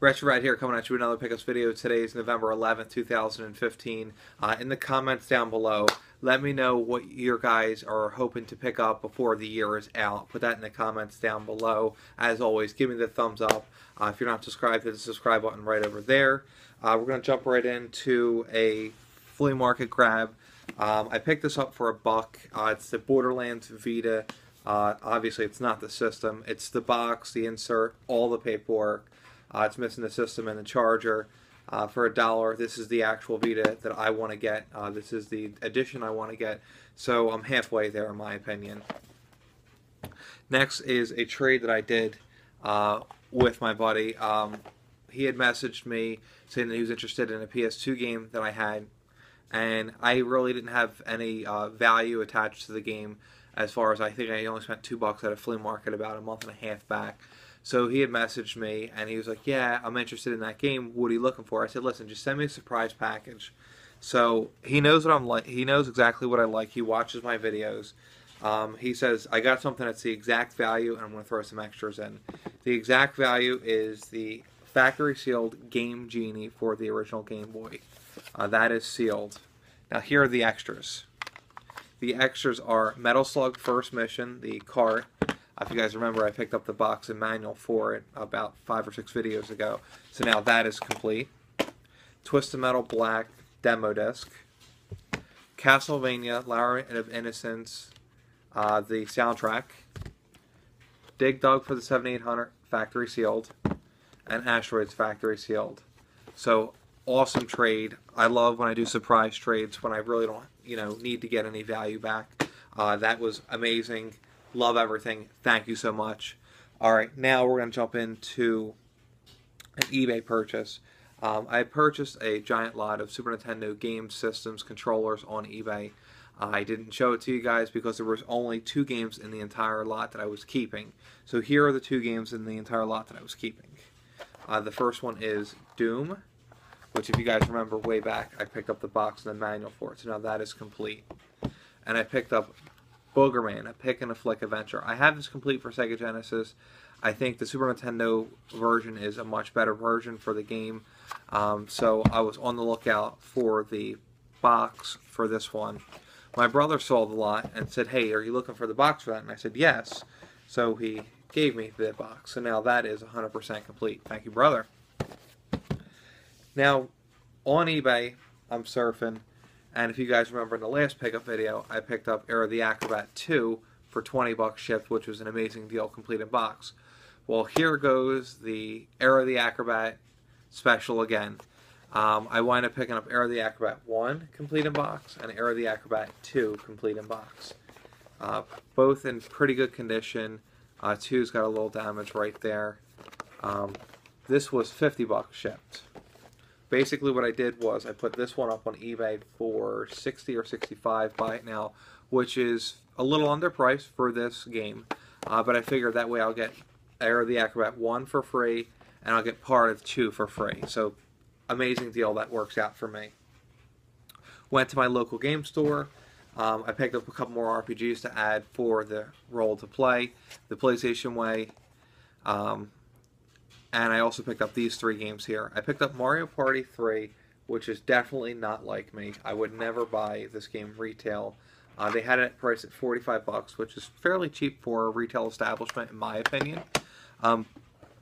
Retro Rat here, coming at you with another pickups video. Today is November 11th, 2015. In the comments down below, let me know what your guys are hoping to pick up before the year is out. Put that in the comments down below. As always, give me the thumbs up. If you're not subscribed, hit the subscribe button right over there. We're going to jump right into a flea market grab. I picked this up for $1. It's the Borderlands Vita. Obviously, it's not the system. It's the box, the insert, all the paperwork. It's missing the system and the charger. For $1, this is the actual Vita that I want to get. This is the edition I want to get. So I'm halfway there, in my opinion. Next is a trade that I did with my buddy. He had messaged me saying that he was interested in a PS2 game that I had, and I really didn't have any value attached to the game. As far as I think I only spent $2 at a flea market about a month and a half back. So he had messaged me and he was like, yeah, I'm interested in that game. What are you looking for? I said, listen, just send me a surprise package. So he knows what I'm like. He knows exactly what I like. He watches my videos. He says, I got something that's the exact value and I'm going to throw some extras in. The exact value is the factory sealed Game Genie for the original Game Boy. That is sealed. Now here are the extras. The extras are Metal Slug First Mission, the cart. If you guys remember, I picked up the box and manual for it about 5 or 6 videos ago. So now that is complete. Twisted Metal Black demo disc. Castlevania, Labyrinth of Innocence, the soundtrack. Dig Dug for the 7800 factory sealed. And Asteroids factory sealed. So awesome trade. I love when I do surprise trades when I really don't, need to get any value back. That was amazing. Love everything. Thank you so much. Alright, now we're going to jump into an eBay purchase. I purchased a giant lot of Super Nintendo game systems controllers on eBay. I didn't show it to you guys because there was only 2 games in the entire lot that I was keeping. So here are the 2 games in the entire lot that I was keeping. The first one is Doom, which if you guys remember way back, I picked up the box and the manual for it. So now that is complete. And I picked up Boogerman, a pick and a flick adventure. I have this complete for Sega Genesis. I think the Super Nintendo version is a much better version for the game. So I was on the lookout for the box for this one. My brother saw the lot and said, hey, are you looking for the box for that? And I said, yes. So he gave me the box. So now that is 100% complete. Thank you, brother. Now, on eBay, I'm surfing. And if you guys remember in the last pickup video, I picked up Era the Acrobat 2 for $20 shipped, which was an amazing deal, complete in box. Well, here goes the Era the Acrobat special again. I wind up picking up Era the Acrobat 1 complete in box and Era the Acrobat 2 complete in box. Both in pretty good condition. 2's got a little damage right there. This was $50 shipped. Basically what I did was I put this one up on eBay for $60 or $65, buy it now, which is a little underpriced for this game. But I figured that way I'll get Era the Acrobat 1 for free, and I'll get part of 2 for free. So amazing deal, that works out for me. Went to my local game store. I picked up a couple more RPGs to add for the role to play, the PlayStation way. And I also picked up these 3 games here. I picked up Mario Party 3, which is definitely not like me. I would never buy this game retail. They had it priced at $45, which is fairly cheap for a retail establishment, in my opinion.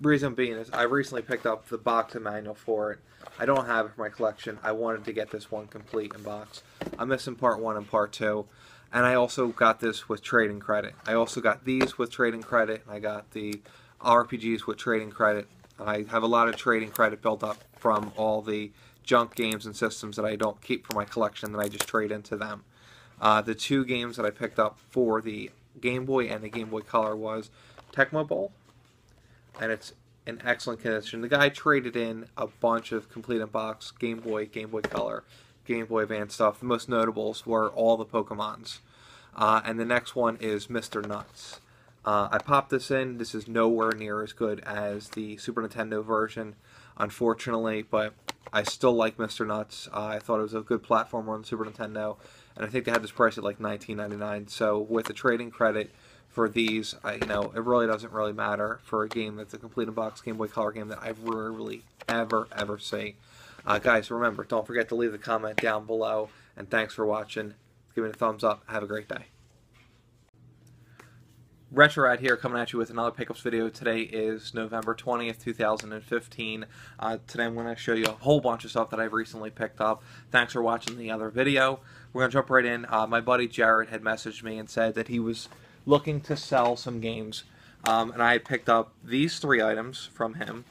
Reason being is I recently picked up the box and manual for it. I don't have it for my collection. I wanted to get this one complete in box. I'm missing part 1 and part 2. And I also got this with trading credit. I also got these with trading credit, and I got the RPGs with trading credit. I have a lot of trading credit built up from all the junk games and systems that I don't keep for my collection that I just trade into them. The 2 games that I picked up for the Game Boy and the Game Boy Color was Tecmo Bowl, and it's in excellent condition. The guy traded in a bunch of complete in box Game Boy, Game Boy Color, Game Boy Advance stuff. The most notables were all the Pokemons. And the next one is Mr. Nuts. I popped this in. This is nowhere near as good as the Super Nintendo version, unfortunately, but I still like Mr. Nuts. I thought it was a good platformer on the Super Nintendo, and I think they had this price at like $19.99. So with the trading credit for these. You know, it really doesn't really matter for a game that's a complete in-box Game Boy Color game that I rarely ever see. Guys, remember, don't forget to leave the comment down below, and thanks for watching. Give me a thumbs up. Have a great day. RetroRad here, coming at you with another pickups video. Today is November 20th, 2015. Today I'm going to show you a whole bunch of stuff that I've recently picked up. Thanks for watching the other video. We're going to jump right in. My buddy Jared had messaged me and said that he was looking to sell some games. And I had picked up these 3 items from him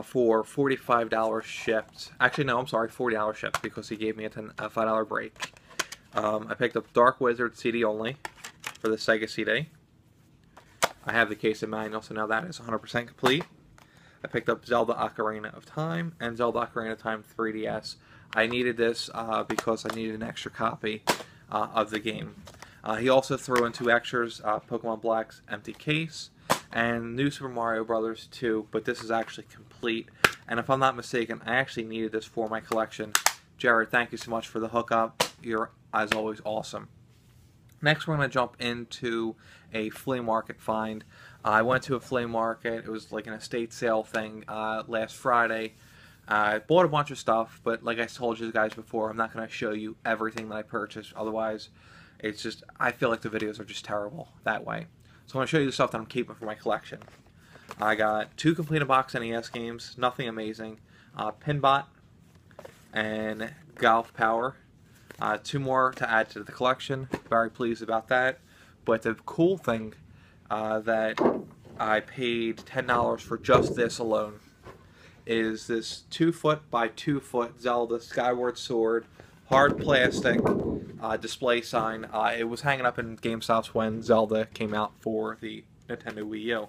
for $45 shipped. Actually, no, I'm sorry, $40 shipped because he gave me a $5 break. I picked up Dark Wizard CD only for the Sega CD. I have the case and manual, so now that is 100% complete. I picked up Zelda Ocarina of Time and Zelda Ocarina of Time 3DS. I needed this because I needed an extra copy of the game. He also threw in 2 extras, Pokemon Black's empty case and New Super Mario Bros. 2, but this is actually complete. And if I'm not mistaken, I actually needed this for my collection. Jared, thank you so much for the hookup. You're, as always, awesome. Next, we're going to jump into a flea market find. I went to a flea market. It was like an estate sale thing last Friday. I bought a bunch of stuff, but like I told you guys before, I'm not going to show you everything that I purchased. Otherwise, it's just, I feel like the videos are just terrible that way. So I'm going to show you the stuff that I'm keeping for my collection. I got 2 complete in-box NES games, nothing amazing. Pinbot and Golf Power. 2 more to add to the collection. Very pleased about that. But the cool thing that I paid $10 for just this alone is this 2-foot by 2-foot Zelda Skyward Sword hard plastic display sign. It was hanging up in GameStops when Zelda came out for the Nintendo Wii U.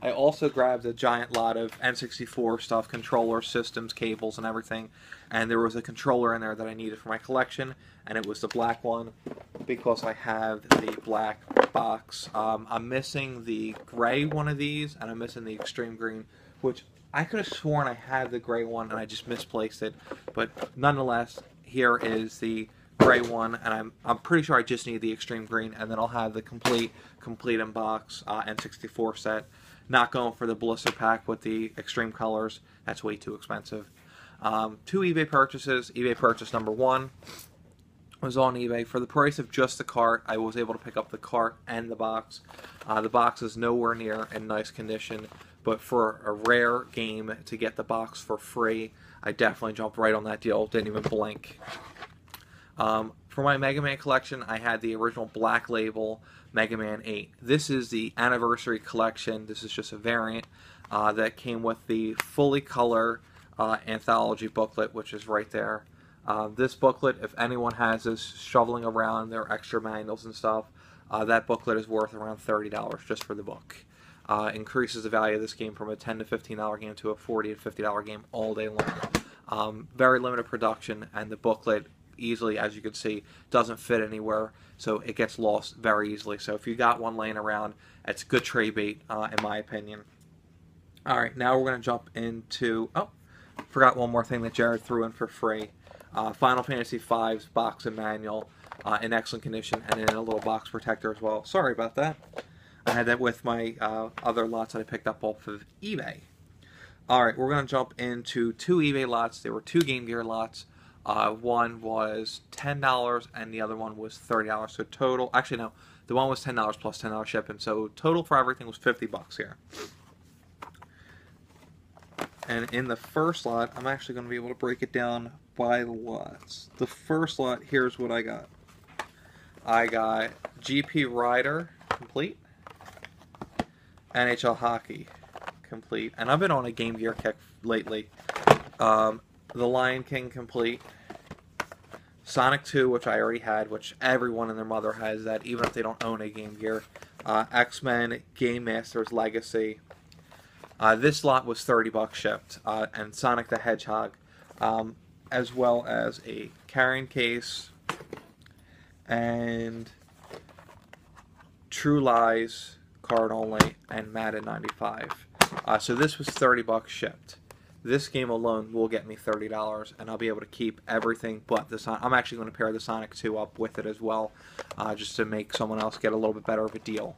I also grabbed a giant lot of N64 stuff, controller systems, cables, and everything. And there was a controller in there that I needed for my collection, and it was the black one because I have the black box. I'm missing the gray one of these, and I'm missing the extreme green, which I could have sworn I had the gray one, and I just misplaced it. But nonetheless, here is the gray one, and I'm pretty sure I just need the extreme green, and then I'll have the complete in-box N64 set. Not going for the blister pack with the extreme colors. That's way too expensive. 2 eBay purchases. eBay purchase number 1 was on eBay. For the price of just the cart, I was able to pick up the cart and the box. The box is nowhere near in nice condition, but for a rare game to get the box for free, I definitely jumped right on that deal. Didn't even blink. For my Mega Man collection, I had the original Black Label Mega Man 8. This is the anniversary collection. This is just a variant that came with the fully color anthology booklet, which is right there. This booklet, if anyone has this shoveling around their extra manuals and stuff, that booklet is worth around $30 just for the book. Increases the value of this game from a $10 to $15 game to a $40 to $50 game all day long. Very limited production, and the booklet easily, as you can see, doesn't fit anywhere, so it gets lost very easily. So if you got one laying around, it's good trade bait, in my opinion. Alright, now we're going to jump into, oh, forgot one more thing that Jared threw in for free. Final Fantasy V's box and manual in excellent condition, and in a little box protector as well. Sorry about that. I had that with my other lots that I picked up off of eBay. Alright, we're going to jump into 2 eBay lots. There were 2 Game Gear lots. One was $10 and the other one was $30. So total, actually no, the one was $10 plus $10 shipping. So total for everything was $50 here. And in the first lot, I'm actually going to be able to break it down by the lots. The first lot, here's what I got. I got GP Rider complete, NHL Hockey complete, and I've been on a Game Gear kick lately. The Lion King complete, Sonic 2, which I already had, which everyone and their mother has that, even if they don't own a Game Gear, X-Men Game Masters Legacy. This lot was $30 shipped, and Sonic the Hedgehog, as well as a carrying case and True Lies card only and Madden 95. So this was $30 shipped. This game alone will get me $30, and I'll be able to keep everything but the Sonic. I'm actually going to pair the Sonic 2 up with it as well, just to make someone else get a little bit better of a deal.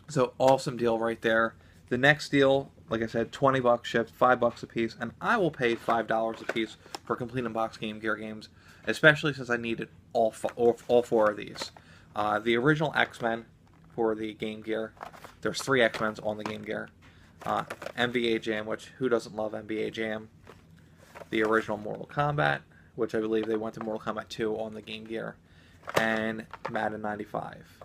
So awesome deal right there. The next deal, like I said, 20 bucks shipped, $5 a piece, and I will pay $5 a piece for complete unboxed Game Gear games, especially since I needed all four of these. The original X-Men for the Game Gear. There's 3 X-Men's on the Game Gear. NBA Jam, which who doesn't love NBA Jam? The original Mortal Kombat, which I believe they went to Mortal Kombat 2 on the Game Gear, and Madden 95.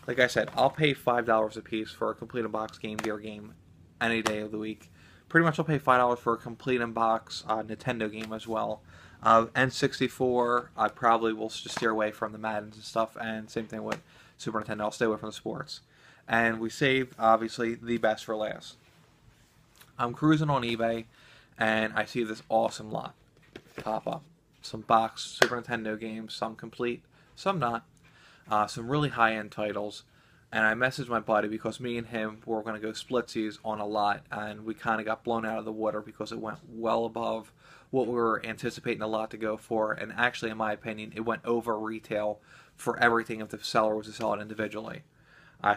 Like I said, I'll pay $5 a piece for a complete unboxed Game Gear game any day of the week. Pretty much I'll pay $5 for a complete unboxed Nintendo game as well. N64, I probably will just steer away from the Maddens and stuff, and same thing with Super Nintendo, I'll stay away from the sports. And we saved, obviously, the best for last. I'm cruising on eBay, and I see this awesome lot pop up. Some boxed Super Nintendo games, some complete, some not. Some really high-end titles. And I messaged my buddy because me and him were going to go splitsies on a lot, and we kind of got blown out of the water because it went well above what we were anticipating a lot to go for. And actually, in my opinion, it went over retail for everything if the seller was to sell it individually.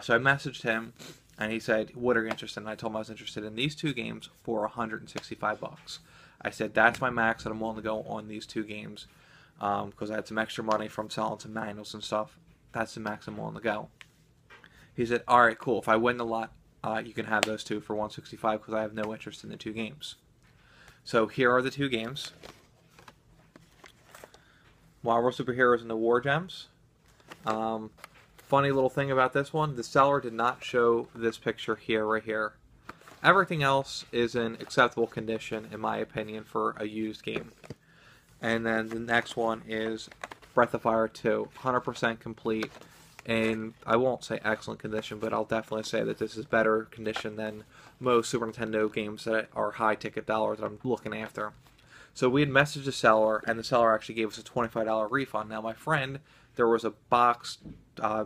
So I messaged him, and he said, "What are you interested in?" I told him I was interested in these 2 games for 165 bucks. I said, that's my max that I'm willing to go on these 2 games, because I had some extra money from selling some manuals and stuff. That's the max I'm willing to go. He said, alright, cool. If I win the lot, you can have those 2 for 165 because I have no interest in the 2 games. So here are the 2 games. Marvel Superheroes and the War Gems. Funny little thing about this one, the seller did not show this picture here, right here. Everything else is in acceptable condition, in my opinion, for a used game. And then the next one is Breath of Fire 2, 100% complete. And I won't say excellent condition, but I'll definitely say that this is better condition than most Super Nintendo games that are high-ticket dollars that I'm looking after. So we had messaged the seller, and the seller actually gave us a $25 refund. Now, my friend, there was a boxed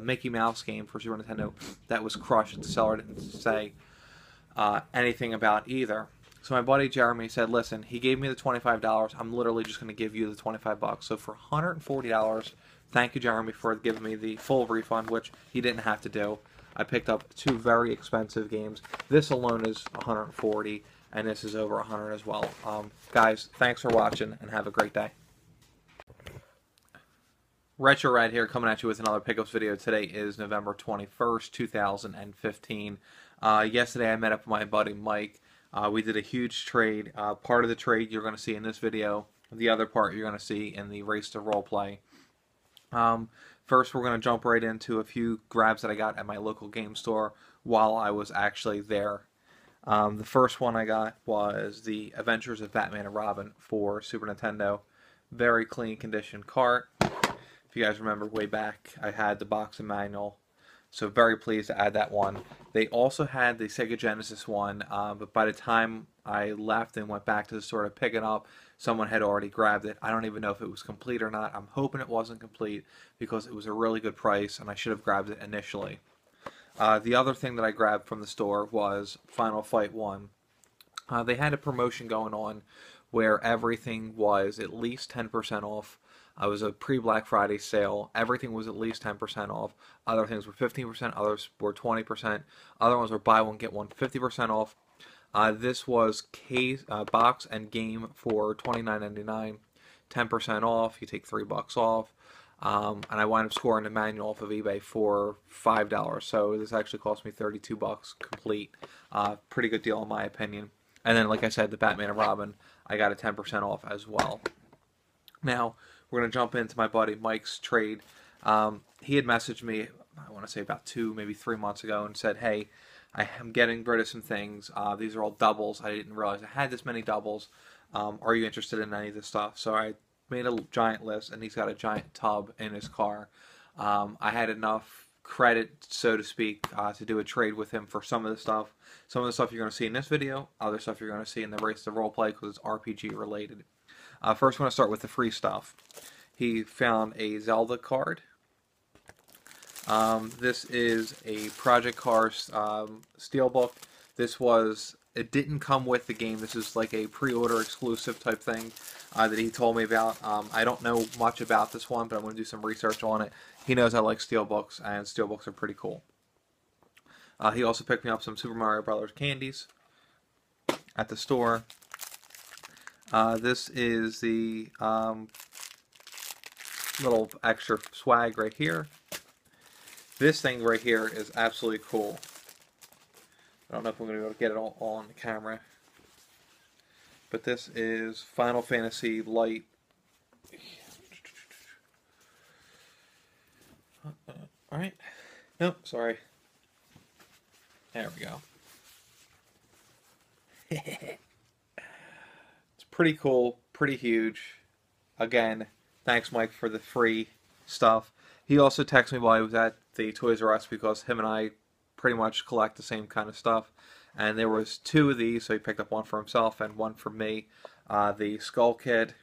Mickey Mouse game for Super Nintendo that was crushed. The seller didn't say anything about either. So my buddy Jeremy said, listen, he gave me the $25. I'm literally just going to give you the 25 bucks. So for $140, thank you, Jeremy, for giving me the full refund, which he didn't have to do. I picked up 2 very expensive games. This alone is $140, and this is over $100 as well. Guys, thanks for watching, and have a great day. Retro Red here, coming at you with another pickups video. Today is November 21st, 2015. Yesterday I met up with my buddy Mike. We did a huge trade. Part of the trade you're going to see in this video. The other part you're going to see in the Race to Roleplay. First, we're going to jump right into a few grabs that I got at my local game store while I was actually there. The first one I got was the Adventures of Batman and Robin for Super Nintendo. Very clean condition cart. If you guys remember way back, I had the box and manual. So very pleased to add that one. They also had the Sega Genesis one, but by the time I left and went back to the store to pick it up, someone had already grabbed it. I don't even know if it was complete or not. I'm hoping it wasn't complete because it was a really good price and I should have grabbed it initially. The other thing that I grabbed from the store was Final Fight 1. They had a promotion going on where everything was at least 10% off. It was a pre-Black Friday sale. Everything was at least 10% off. Other things were 15%, others were 20%. Other ones were buy one, get one, 50% off. This was box and game for $29.99, 10% off. You take $3 off. And I wound up scoring the manual off of eBay for $5. So this actually cost me $32 complete. Pretty good deal in my opinion. And then, like I said, the Batman and Robin, I got a 10% off as well. Now, we're going to jump into my buddy Mike's trade. He had messaged me, I want to say about 2, maybe 3 months ago, and said, hey, I am getting rid of some things. These are all doubles. I didn't realize I had this many doubles. Are you interested in any of this stuff? So I made a giant list, and he's got a giant tub in his car. I had enough credit, so to speak, to do a trade with him for some of the stuff. Some of the stuff you're going to see in this video, other stuff you're going to see in the Race to Roleplay because it's RPG related. First, I'm going to start with the free stuff. He found a Zelda card. This is a Project Cars steelbook. It didn't come with the game. This is like a pre-order exclusive type thing that he told me about. I don't know much about this one, but I'm going to do some research on it. He knows I like steelbooks, and steelbooks are pretty cool. He also picked me up some Super Mario Brothers candies at the store. This is the little extra swag right here. This thing right here is absolutely cool. I don't know if I'm going to be able to get it all on the camera. But this is Final Fantasy Light. Alright. Nope, sorry. There we go. It's pretty cool, pretty huge. Again, thanks Mike for the free stuff. He also texted me while he was at the Toys R Us because him and I pretty much collect the same kind of stuff. And there was 2 of these, so he picked up one for himself and one for me. The Skull Kid,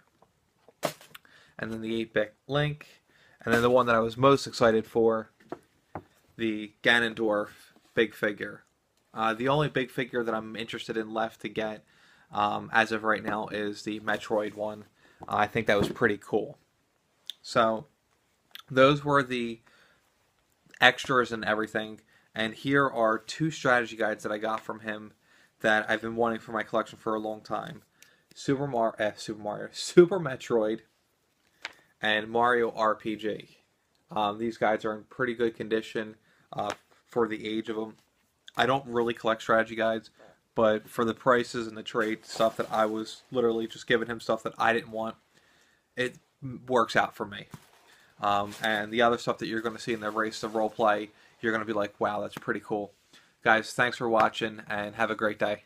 and then the 8-bit Link, and then the one that I was most excited for, the Ganondorf big figure. The only big figure that I'm interested in left to get as of right now is the Metroid one. I think that was pretty cool. So those were the extras and everything. And here are 2 strategy guides that I got from him that I've been wanting for my collection for a long time. Super Metroid and Mario RPG. These guides are in pretty good condition for the age of them. I don't really collect strategy guides, but for the prices and the trade stuff that I was literally just giving him stuff that I didn't want, it works out for me. And the other stuff that you're going to see in the race, the role play, you're going to be like, wow, that's pretty cool. Guys, thanks for watching, and have a great day.